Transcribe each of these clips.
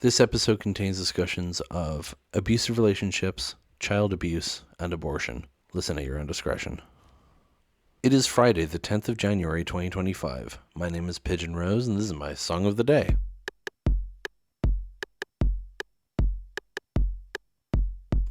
This episode contains discussions of abusive relationships, child abuse, and abortion. Listen at your own discretion. It is Friday, the 10th of January, 2025. My name is Pigeon Rose, and this is my song of the day.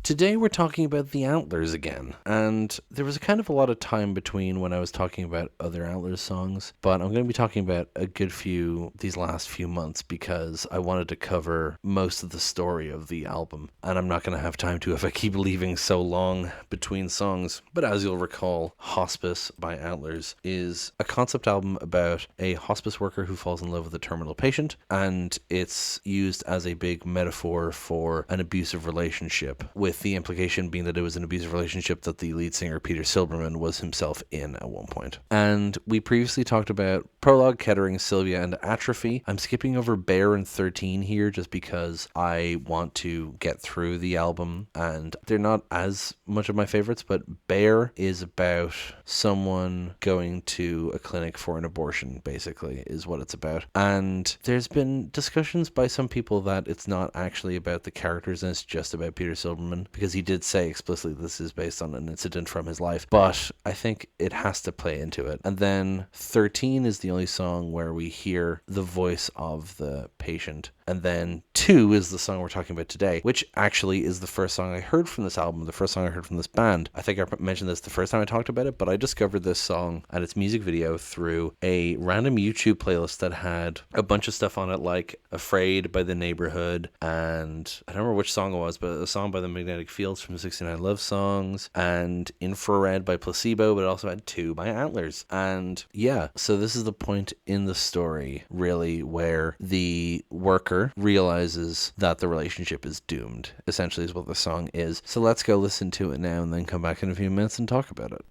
Today we're talking about the Antlers again, and there was kind of a lot of time between when I was talking about other Antlers songs, but I'm going to be talking about a good few these last few months because I wanted to cover most of the story of the album, and I'm not going to have time to if I keep leaving so long between songs. But as you'll recall, Hospice by Antlers is a concept album about a hospice worker who falls in love with a terminal patient, and it's used as a big metaphor for an abusive relationship, with the implication being that it was an abusive relationship that the lead singer Peter Silberman was himself in at one point. And we previously talked about Prologue, Kettering, Sylvia, and Atrophy. I'm skipping over Bear and 13 here just because I want to get through the album, and they're not as much of my favorites, but Bear is about someone going to a clinic for an abortion, basically, is what it's about. And there's been discussions by some people that it's not actually about the characters and it's just about Peter Silberman, because he did say explicitly this is based on an incident from his life, but I think it has to play into it. And then 13 is the only song where we hear the voice of the patient. And then 2 is the song we're talking about today, which actually is the first song I heard from this album, the first song I heard from this band. I think I mentioned this the first time I talked about it, but I discovered this song and its music video through a random YouTube playlist that had a bunch of stuff on it, like Afraid by The Neighborhood, and I don't remember which song it was, but a song by the Magnetic Fields from 69 Love Songs, and Infrared by Placebo, but it also had 2 by Antlers. And yeah, so this is the point in the story, really, where the worker realizes that the relationship is doomed, essentially is what the song is. So let's go listen to it now and then come back in a few minutes and talk about it.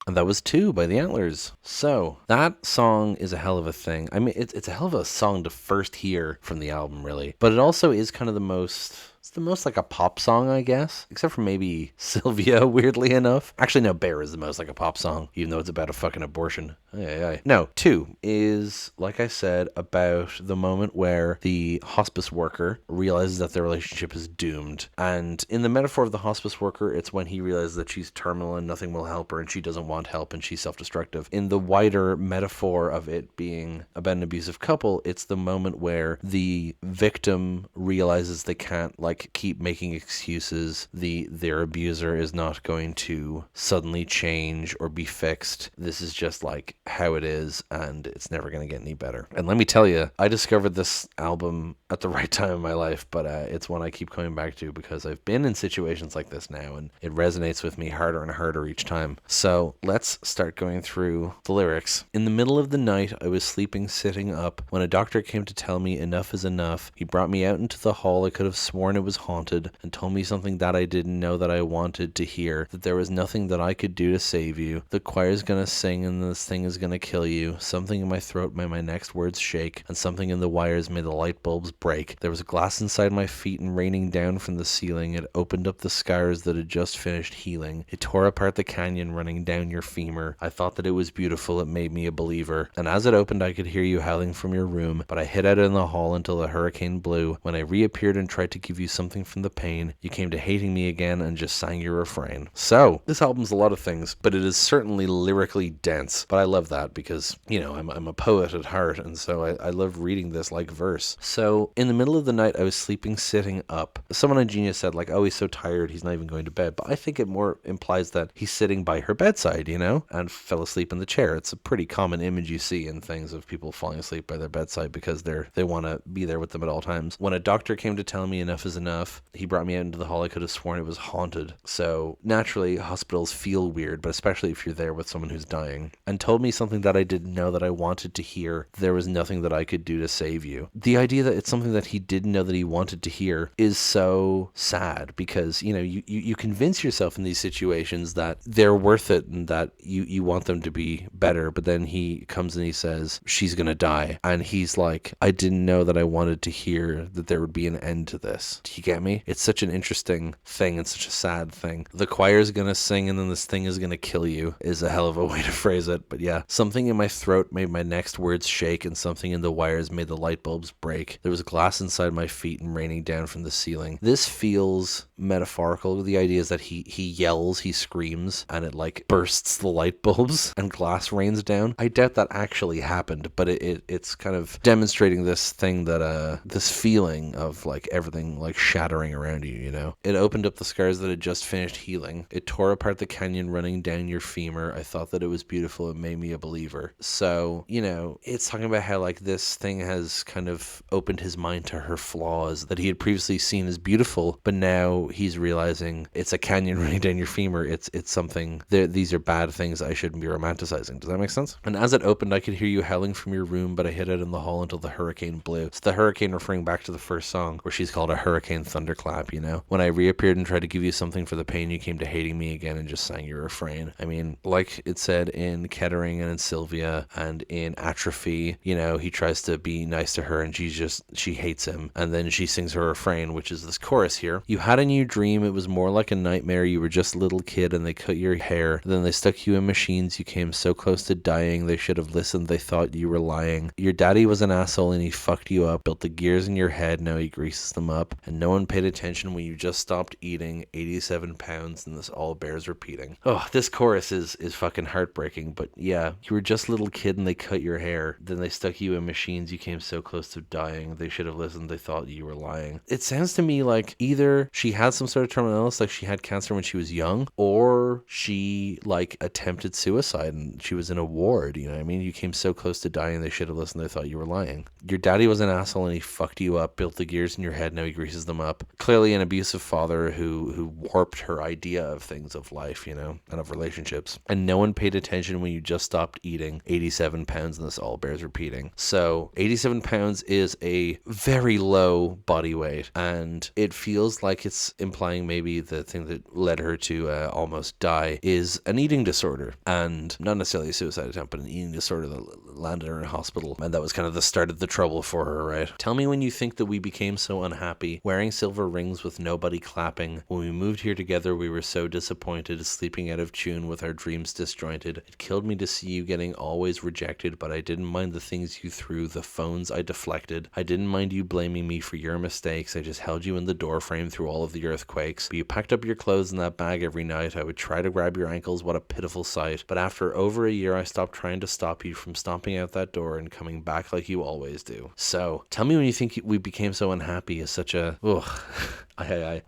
And that was 2 by the Antlers. So that song is a hell of a thing. I mean, it's a hell of a song to first hear from the album, really. But it also is kind of the most... It's the most like a pop song, I guess, except for maybe Sylvia, weirdly enough. Actually, no, Bear is the most like a pop song, even though it's about a fucking abortion. No, 2 is, like I said, about the moment where the hospice worker realizes that their relationship is doomed. And in the metaphor of the hospice worker, it's when he realizes that she's terminal and nothing will help her and she doesn't want help and she's self-destructive. In the wider metaphor of it being about an abusive couple, it's the moment where the victim realizes they can't keep making excuses. Their abuser is not going to suddenly change or be fixed. This is just like how it is, and it's never going to get any better. And let me tell you, I discovered this album at the right time in my life, but it's one I keep coming back to because I've been in situations like this now, and it resonates with me harder and harder each time. So let's start going through the lyrics. In the middle of the night, I was sleeping sitting up when a doctor came to tell me enough is enough. He brought me out into the hall. I could have sworn it was haunted, and told me something that I didn't know that I wanted to hear, that there was nothing that I could do to save you. The choir's gonna sing and this thing is gonna kill you. Something in my throat made my next words shake, and something in the wires made the light bulbs break. There was glass inside my feet and raining down from the ceiling. It opened up the scars that had just finished healing. It tore apart the canyon running down your femur. I thought that it was beautiful. It made me a believer. And as it opened, I could hear you howling from your room, but I hid out in the hall until the hurricane blew. When I reappeared and tried to give you something from the pain, you came to hating me again and just sang your refrain. So this album's a lot of things, but it is certainly lyrically dense. But I love that because, you know, I'm a poet at heart, and so I love reading this like verse. So in the middle of the night, I was sleeping sitting up. Someone on Genius said like, oh, he's so tired he's not even going to bed, but I think it more implies that he's sitting by her bedside, you know, and fell asleep in the chair. It's a pretty common image you see in things of people falling asleep by their bedside because they want to be there with them at all times. When a doctor came to tell me enough is enough, he brought me out into the hall. I could have sworn it was haunted. So naturally, hospitals feel weird, but especially if you're there with someone who's dying, and told me something that I didn't know that I wanted to hear. There was nothing that I could do to save you. The idea that it's something that he didn't know that he wanted to hear is so sad because, you know, you convince yourself in these situations that they're worth it and that you want them to be better, but then he comes and he says, she's gonna die. And he's like, I didn't know that I wanted to hear that there would be an end to this. Do you get me? It's such an interesting thing and such a sad thing. The choir's gonna sing and then this thing is gonna kill you is a hell of a way to phrase it. But yeah, something in my throat made my next words shake, and something in the wires made the light bulbs break. There was glass inside my feet and raining down from the ceiling. This feels metaphorical. The idea is that he yells, he screams, and it like bursts the light bulbs and glass rains down. I doubt that actually happened, but it's kind of demonstrating this thing that this feeling of like everything like shattering around you, you know. It opened up the scars that had just finished healing. It tore apart the canyon running down your femur. I thought that it was beautiful. It made me a believer. So, you know, it's talking about how like this thing has kind of opened his mind to her flaws that he had previously seen as beautiful, but now he's realizing it's a canyon running down your femur. It's something, these are bad things I shouldn't be romanticizing. Does that make sense? And as it opened, I could hear you howling from your room, but I hid out in the hall until the hurricane blew. It's the hurricane referring back to the first song where she's called a hurricane thunderclap, you know? When I reappeared and tried to give you something for the pain, you came to hating me again and just sang your refrain. I mean, like it said in Kettering and in Sylvia and in Atrophy, you know, he tries to be nice to her and she hates him. And then she sings her refrain, which is this chorus here. You had a new dream. It was more like a nightmare. You were just a little kid and they cut your hair. Then they stuck you in machines. You came so close to dying. They should have listened. They thought you were lying. Your daddy was an asshole and he fucked you up, built the gears in your head. Now he greases them up. And no one paid attention when you just stopped eating 87 pounds, and this all bears repeating. Oh, this chorus is fucking heartbreaking. But yeah, you were just a little kid and they cut your hair. Then they stuck you in machines. You came so close to dying. They should have listened. They thought you were lying. It sounds to me like either she had some sort of terminal illness, like she had cancer when she was young, or she like attempted suicide and she was in a ward. You know what I mean? You came so close to dying. They should have listened. They thought you were lying. Your daddy was an asshole and he fucked you up, built the gears in your head. Now he greases them up. Clearly an abusive father who warped her idea of things, of life, you know, and of relationships. And no one paid attention when you just stopped eating 87 pounds, and this all bears repeating. So 87 pounds is a very low body weight, and it feels like it's implying maybe the thing that led her to almost die is an eating disorder, and not necessarily a suicide attempt, but an eating disorder that landed her in a hospital, and that was kind of the start of the trouble for her, right? Tell me when you think that we became so unhappy, wearing silver rings with nobody clapping. When we moved here together, we were so disappointed, sleeping out of tune with our dreams disjointed. It killed me to see you getting always rejected, but I didn't mind the things you threw, the phones I deflected. I didn't mind you blaming me for your mistakes. I just held you in the doorframe through all of the earthquakes. But you packed up your clothes in that bag every night. I would try to grab your ankles. What a pitiful sight. But after over a year, I stopped trying to stop you from stomping out that door and coming back like you always do. So tell me when you think we became so unhappy is such a... Ugh.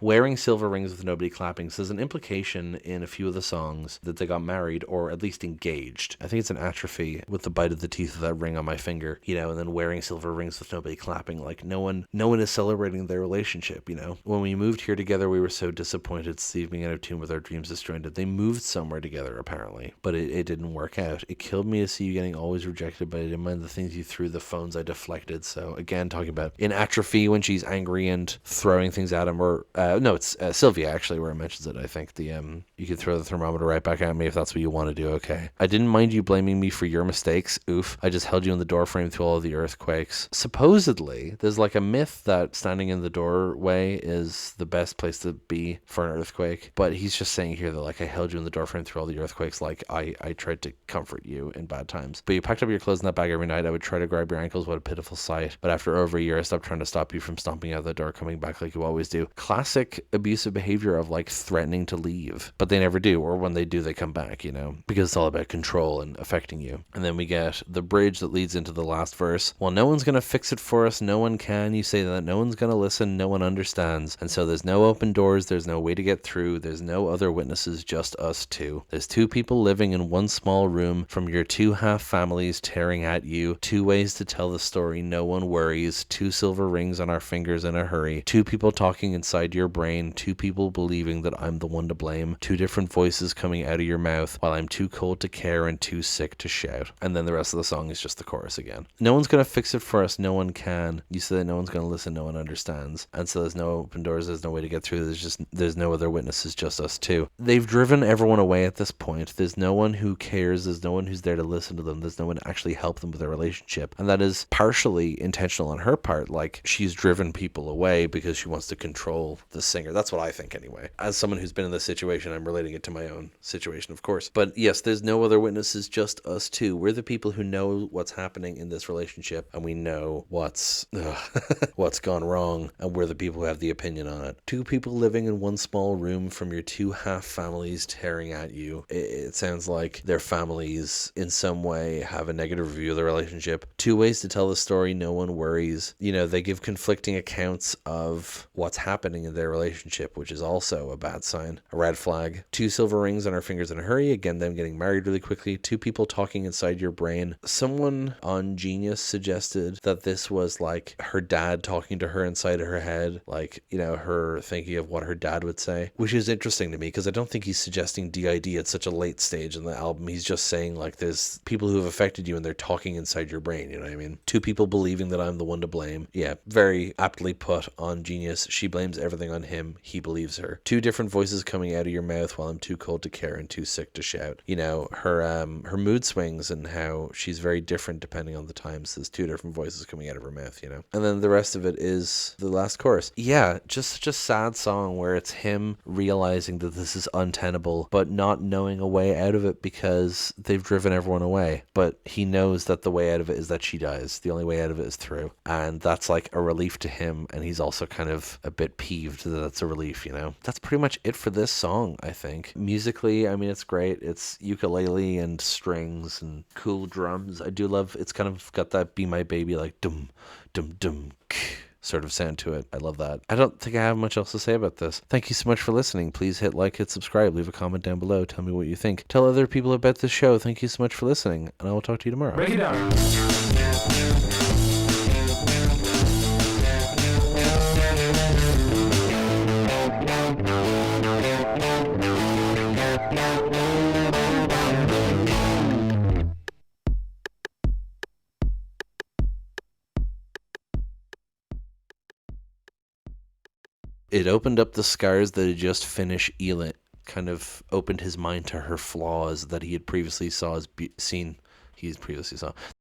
Wearing silver rings with nobody clapping. So there's an implication in a few of the songs that they got married or at least engaged. I think it's an Atrophy with the bite of the teeth of that ring on my finger, you know, and then wearing silver rings with nobody clapping. Like no one is celebrating their relationship, you know. When we moved here together, we were so disappointed, sleeping out of tune with our dreams disjointed. They moved somewhere together apparently, but it didn't work out. It killed me to see you getting always rejected, but I didn't mind the things you threw, the phones I deflected. So again, talking about in Atrophy when she's angry and throwing things at him, or no, it's Sylvia actually where it mentions it. I think the you can throw the thermometer right back at me if that's what you want to do. Okay. I didn't mind you blaming me for your mistakes. Oof. I just held you in the doorframe through all of the earthquakes. Supposedly, there's like a myth that standing in the doorway is the best place to be for an earthquake. But he's just saying here that like I held you in the doorframe through all the earthquakes. Like I tried to comfort you in bad times. But you packed up your clothes in that bag every night. I would try to grab your ankles. What a pitiful sight. But after over a year, I stopped trying to stop you from stomping out the door, coming back like you always do. Classic abusive behavior of like threatening to leave, but they never do, or when they do, they come back, you know, because it's all about control and affecting you. And then we get the bridge that leads into the last verse. Well, no one's gonna fix it for us, no one can. You say that no one's gonna listen, no one understands, and so there's no open doors, there's no way to get through, there's no other witnesses, just us two. There's two people living in one small room, from your two half families tearing at you, two ways to tell the story, no one worries, two silver rings on our fingers in a hurry, two people talking inside your brain, two people believing that I'm the one to blame, two different voices coming out of your mouth while I'm too cold to care and too sick to shout. And then the rest of the song is just the chorus again. No one's gonna fix it for us, no one can. You say that no one's gonna listen, no one understands. And so there's no open doors, there's no way to get through, there's no other witnesses, just us two. They've driven everyone away at this point. There's no one who cares, there's no one who's there to listen to them, there's no one to actually help them with their relationship. And that is partially intentional on her part, like she's driven people away because she wants to control control the singer. That's what I think anyway. As someone who's been in this situation, I'm relating it to my own situation, of course. But yes, there's no other witnesses, just us two. We're the people who know what's happening in this relationship, and we know what's what's gone wrong, and we're the people who have the opinion on it. Two people living in one small room from your two half families tearing at you. It sounds like their families in some way have a negative review of the relationship. Two ways to tell the story, no one worries. You know, they give conflicting accounts of what's happening in their relationship, which is also a bad sign, a red flag. Two silver rings on our fingers in a hurry, again, them getting married really quickly. Two people talking inside your brain. Someone on Genius suggested that this was like her dad talking to her inside of her head, like, you know, her thinking of what her dad would say, which is interesting to me because I don't think he's suggesting DID at such a late stage in the album. He's just saying like there's people who have affected you and they're talking inside your brain, you know what I mean? Two people believing that I'm the one to blame. Yeah, very aptly put on Genius. She blames everything on him. He believes her. Two different voices coming out of your mouth while I'm too cold to care and too sick to shout. You know, her mood swings and how she's very different depending on the times. There's two different voices coming out of her mouth, you know? And then the rest of it is the last chorus. Yeah, just such a sad song where it's him realizing that this is untenable, but not knowing a way out of it because they've driven everyone away. But he knows that the way out of it is that she dies. The only way out of it is through. And that's like a relief to him. And he's also kind of a bit peeved that that's a relief, you know? That's pretty much it for this song, I think. Musically, I mean, it's great. It's ukulele and strings and cool drums. I do love, it's kind of got that Be My Baby, like dum, dum, dum, sort of sound to it. I love that. I don't think I have much else to say about this. Thank you so much for listening. Please hit like, hit subscribe, leave a comment down below. Tell me what you think. Tell other people about this show. Thank you so much for listening, and I will talk to you tomorrow. Break it down. It opened up the scars that had just finished healing, kind of opened his mind to her flaws that he had previously saw.